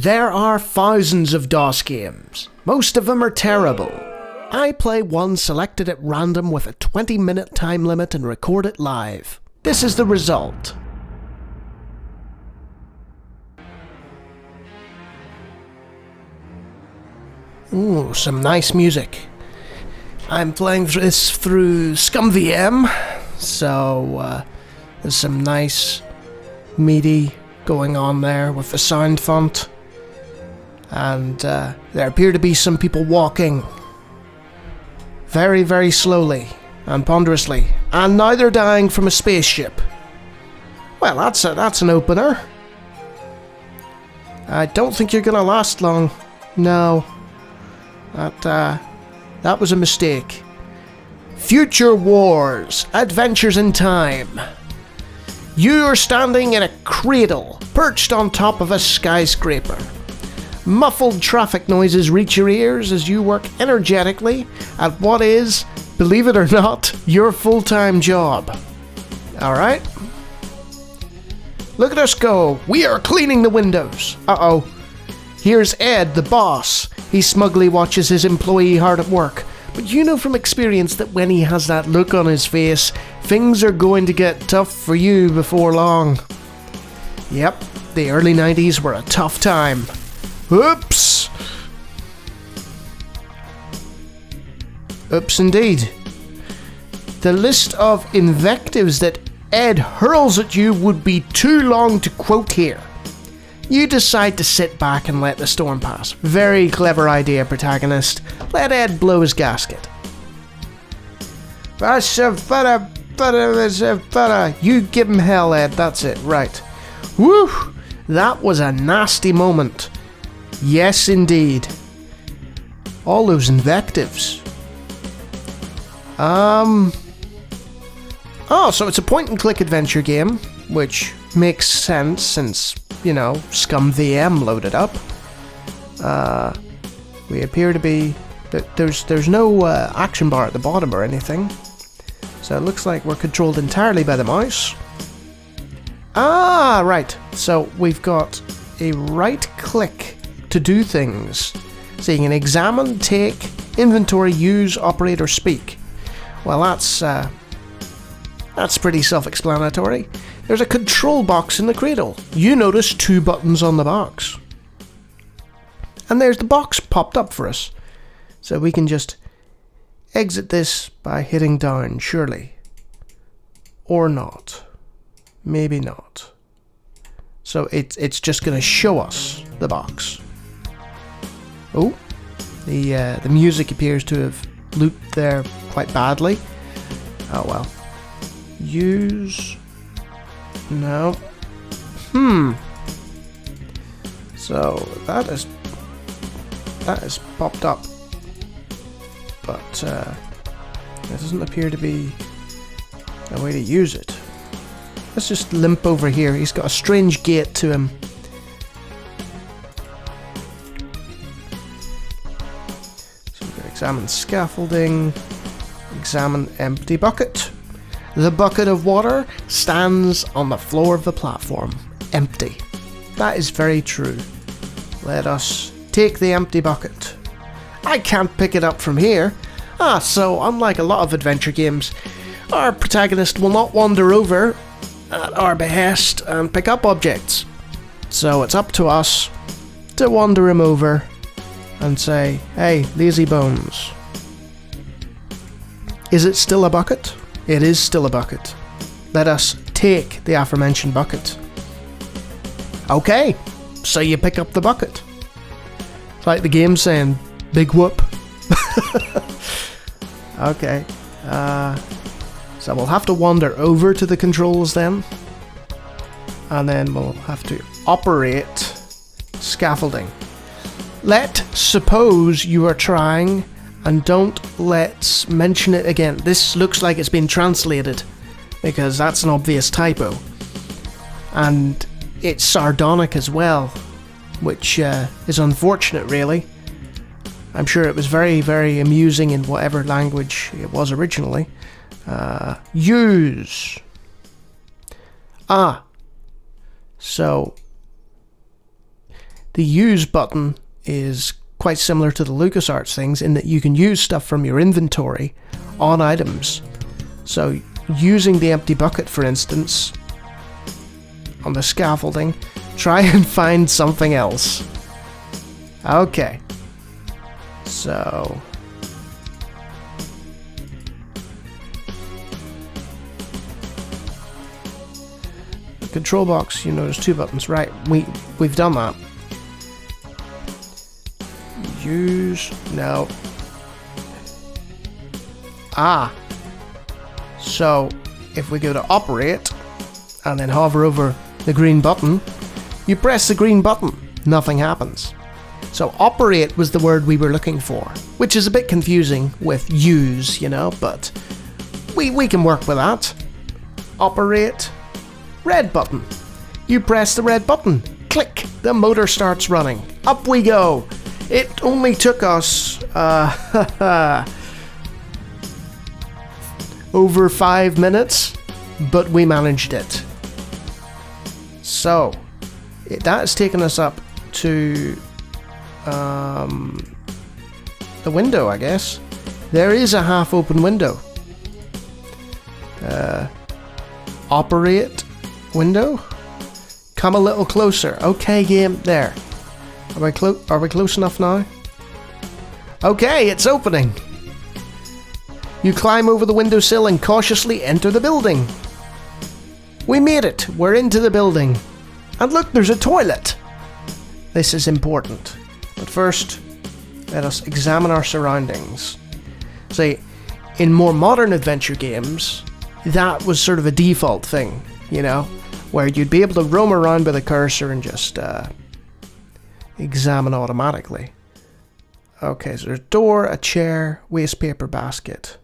There are thousands of DOS games. Most of them are terrible. I play one selected at random with a 20-minute time limit and record it live. This is the result. Ooh, some nice music. I'm playing this through ScumVM, so there's some nice MIDI going on there with the sound font. And there appear to be some people walking very, very slowly and ponderously. And now they're dying from a spaceship. Well, that's an opener. I don't think you're gonna last long. No. That was a mistake. Future Wars. Adventures in Time. You're standing in a cradle, perched on top of a skyscraper. Muffled traffic noises reach your ears as you work energetically at what is, believe it or not, your full-time job. Alright? Look at us go. We are cleaning the windows. Uh-oh. Here's Ed, the boss. He smugly watches his employee hard at work. But you know from experience that when he has that look on his face, things are going to get tough for you before long. Yep, the early 90s were a tough time. Oops! Oops indeed. The list of invectives that Ed hurls at you would be too long to quote here. You decide to sit back and let the storm pass. Very clever idea, protagonist. Let Ed blow his gasket. You give him hell, Ed. That's it. Right. Woo! That was a nasty moment. Yes, indeed. All those invectives. Oh, so it's a point-and-click adventure game, which makes sense since, you know, ScumVM loaded up. We appear to be... There's no action bar at the bottom or anything. So it looks like we're controlled entirely by the mouse. Ah, right. So we've got a right-click to do things. So you can examine, take, inventory, use, operate, or speak. Well, that's pretty self-explanatory. There's a control box in the cradle. You notice 2 buttons on the box. And there's the box popped up for us. So we can just exit this by hitting down, surely. Or not. Maybe not. So it's just going to show us the box. Oh, the music appears to have looped there quite badly. Oh well. Use... No. So that is popped up, but there doesn't appear to be a way to use it. Let's just limp over here. He's got a strange gait to him. So we're going to examine scaffolding, examine empty bucket. The bucket of water stands on the floor of the platform, empty. That is very true. Let us take the empty bucket. I can't pick it up from here. So unlike a lot of adventure games, our protagonist will not wander over at our behest and pick up objects. So it's up to us to wander him over and say, hey, lazy bones. Is it still a bucket? It is still a bucket. Let us take the aforementioned bucket. Okay, so you pick up the bucket. It's like the game saying, big whoop. Okay. So we'll have to wander over to the controls then. And then we'll have to operate scaffolding. Let's suppose you are trying... And let's mention it again. This looks like it's been translated, because that's an obvious typo. And it's sardonic as well, which is unfortunate, really. I'm sure it was very, very amusing in whatever language it was originally. Use. So The use button is quite similar to the LucasArts things in that you can use stuff from your inventory on items. So using the empty bucket, for instance, on the scaffolding, try and find something else. Okay. So the control box, you know, there's 2 buttons, right? We've done that. Use, no. So if we go to operate and then hover over the green button, you press the green button, nothing happens. So operate was the word we were looking for, which is a bit confusing with use, you know, but we can work with that. Operate, red button. You press the red button, click, the motor starts running. Up we go. It only took us over 5 minutes, but we managed it. So that has taken us up to the window, I guess. There is a half-open window. Operate window. Come a little closer. Okay, game. There. Are we close enough now? Okay, it's opening. You climb over the windowsill and cautiously enter the building. We made it. We're into the building. And look, there's a toilet. This is important. But first, let us examine our surroundings. See, in more modern adventure games, that was sort of a default thing, you know, where you'd be able to roam around with a cursor and just examine automatically. Okay, so there's a door, a chair, waste paper basket,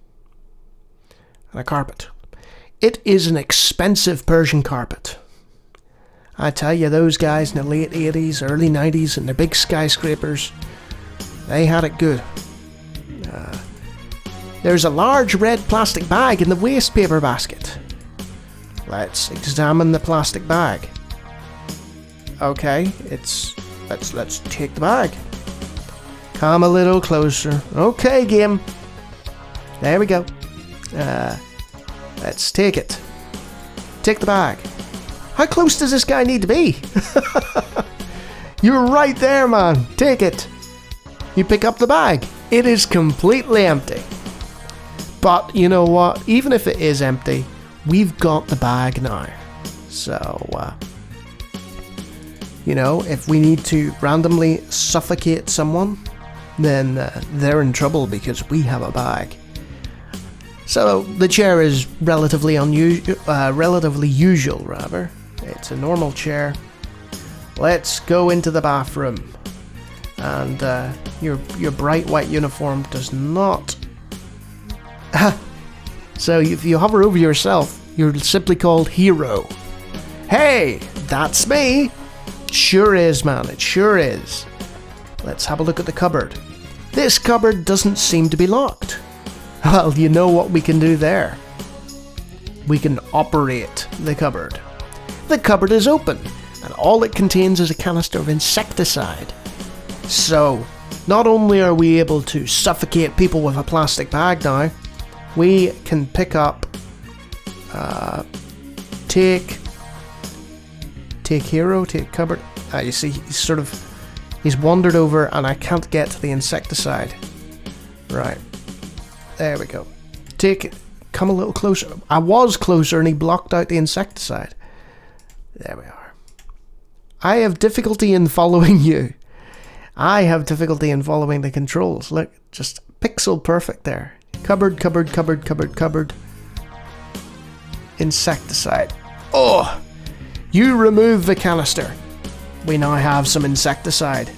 and a carpet. It is an expensive Persian carpet. I tell you, those guys in the late 80s, early 90s, and their big skyscrapers, they had it good. There's a large red plastic bag in the waste paper basket. Let's examine the plastic bag. Okay, let's take the bag. Come a little closer. Okay, game. There we go. Let's take it. Take the bag. How close does this guy need to be? You're right there, man. Take it. You pick up the bag. It is completely empty. But you know what? Even if it is empty, we've got the bag now. So, you know, if we need to randomly suffocate someone, then they're in trouble because we have a bag. So the chair is relatively usual. It's a normal chair. Let's go into the bathroom. And your bright white uniform does not. So if you hover over yourself, you're simply called Hero. Hey, that's me. Sure is, man. It sure is. Let's have a look at the cupboard. This cupboard doesn't seem to be locked. Well, you know what we can do there. We can operate the cupboard. The cupboard is open, and all it contains is a canister of insecticide. So, not only are we able to suffocate people with a plastic bag now, we can pick up, take Hero, take cupboard. You see, he's wandered over and I can't get to the insecticide. Right. There we go. Take it. Come a little closer. I was closer and he blocked out the insecticide. There we are. I have difficulty in following you. I have difficulty in following the controls. Look, just pixel perfect there. Cupboard, cupboard, cupboard, cupboard, cupboard. Insecticide. Oh! You remove the canister. We now have some insecticide.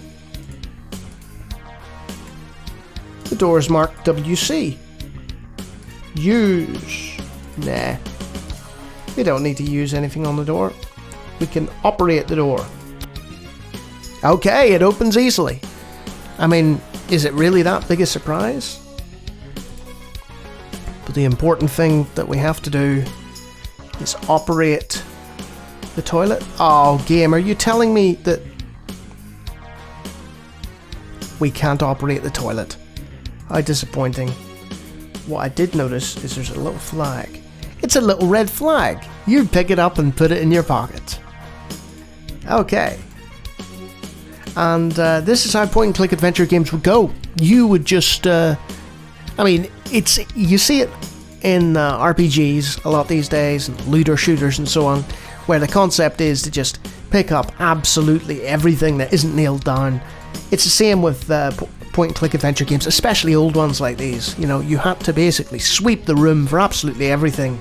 The door is marked WC. Use. Nah. We don't need to use anything on the door. We can operate the door. Okay, it opens easily. I mean, is it really that big a surprise? But the important thing that we have to do is operate the toilet. Oh, game, are you telling me that we can't operate the toilet. How disappointing. What I did notice is there's a little flag. It's a little red flag. You'd pick it up and put it in your pocket. Okay. And this is how point-and-click adventure games would go. You would just... I mean, you see it in RPGs a lot these days, and looter shooters and so on, where the concept is to just pick up absolutely everything that isn't nailed down. It's the same with point-and-click adventure games, especially old ones like these. You know, you had to basically sweep the room for absolutely everything.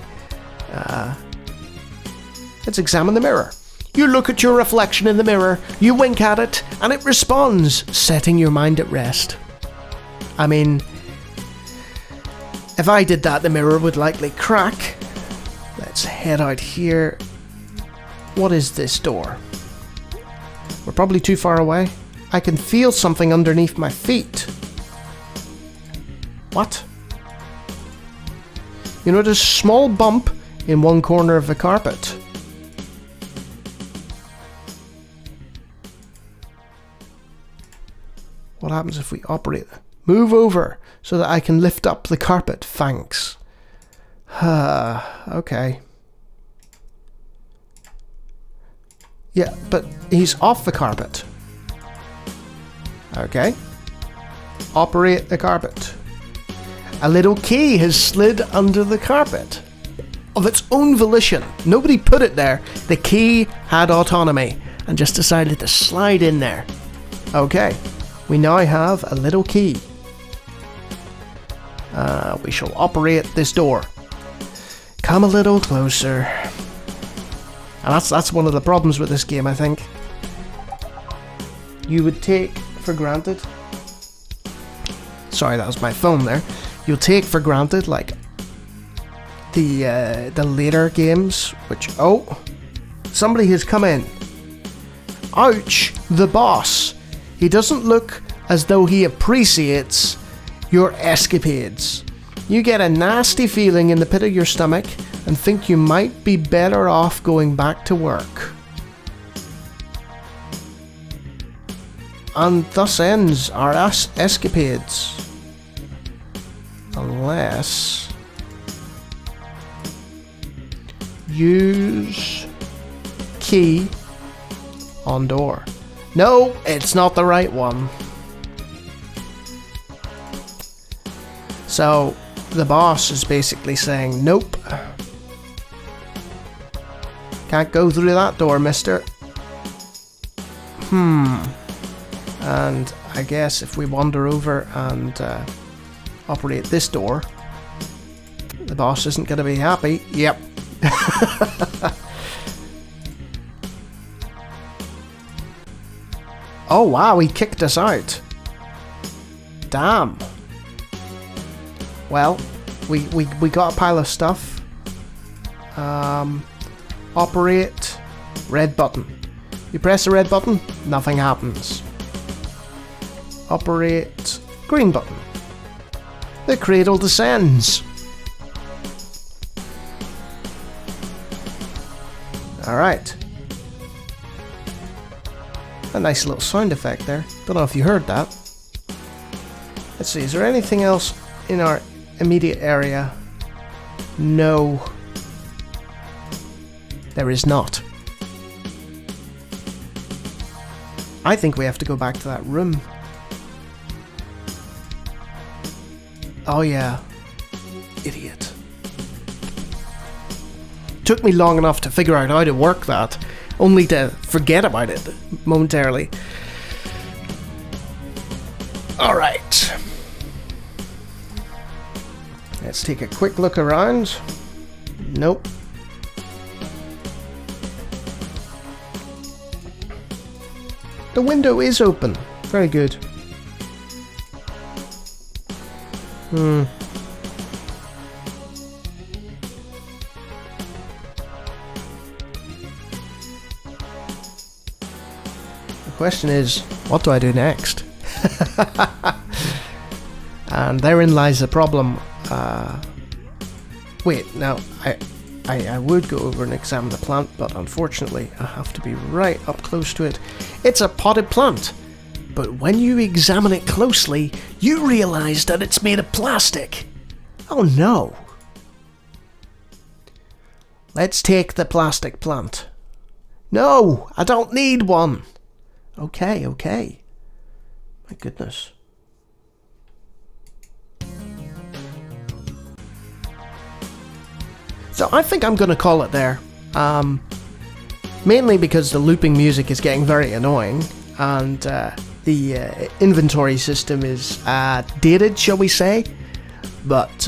Let's examine the mirror. You look at your reflection in the mirror, you wink at it, and it responds, setting your mind at rest. I mean, if I did that, the mirror would likely crack. Let's head out here. What is this door? We're probably too far away. I can feel something underneath my feet. What? You notice a small bump in one corner of the carpet. What happens if we operate? Move over so that I can lift up the carpet. Thanks. Okay. Yeah, but he's off the carpet. Okay. Operate the carpet. A little key has slid under the carpet. Of its own volition. Nobody put it there. The key had autonomy and just decided to slide in there. Okay. We now have a little key. We shall operate this door. Come a little closer. And that's one of the problems with this game, I think. You would take for granted... Sorry, that was my phone there. You'll take for granted, like, the later games, which... Oh! Somebody has come in. Ouch! The boss. He doesn't look as though he appreciates your escapades. You get a nasty feeling in the pit of your stomach and think you might be better off going back to work. And thus ends our escapades. Unless... Use... Key... On door. No, it's not the right one. So, the boss is basically saying, nope. Can't go through that door, mister. And I guess if we wander over and operate this door, the boss isn't going to be happy. Yep. Oh wow, he kicked us out. Damn. Well, we got a pile of stuff. Operate red button. You press the red button, nothing happens. Operate green button. The cradle descends. Alright. A nice little sound effect there. Don't know if you heard that. Let's see, is there anything else in our immediate area? No. There is not. I think we have to go back to that room. Oh yeah. Idiot. Took me long enough to figure out how to work that, only to forget about it momentarily. Alright. Let's take a quick look around. Nope. The window is open. Very good. The question is, what do I do next? And therein lies the problem. Wait, now, I would go over and examine the plant, but unfortunately I have to be right up close to it. It's a potted plant. but when you examine it closely, you realise that it's made of plastic. Oh no. Let's take the plastic plant. No, I don't need one. Okay. My goodness. So I think I'm going to call it there. Mainly because the looping music is getting very annoying, and the inventory system is dated, shall we say. But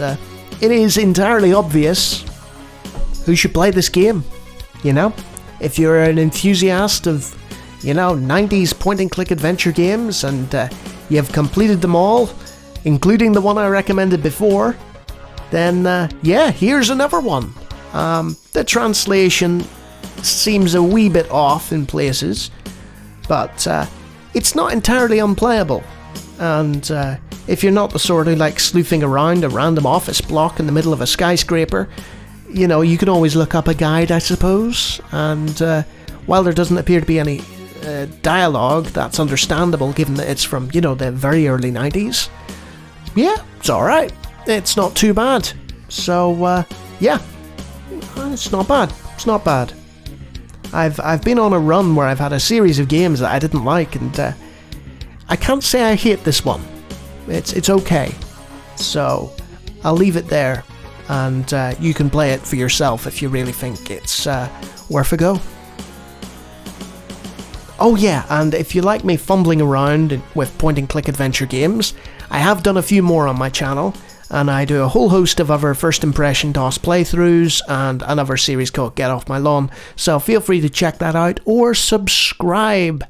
it is entirely obvious who should play this game, you know? If you're an enthusiast of, 90s point-and-click adventure games, and you have completed them all, including the one I recommended before, then, here's another one. The translation seems a wee bit off in places, but it's not entirely unplayable. And if you're not the sort who likes sleuthing around a random office block in the middle of a skyscraper, you can always look up a guide, I suppose. And while there doesn't appear to be any dialogue, that's understandable given that it's from, the very early 90s. Yeah, it's alright. It's not too bad. So, it's not bad. It's not bad. I've been on a run where I've had a series of games that I didn't like, and I can't say I hate this one. It's okay. So, I'll leave it there, and you can play it for yourself if you really think it's worth a go. Oh yeah, and if you like me fumbling around with point-and-click adventure games, I have done a few more on my channel, and I do a whole host of other first impression DOS playthroughs and another series called Get Off My Lawn, so feel free to check that out or subscribe.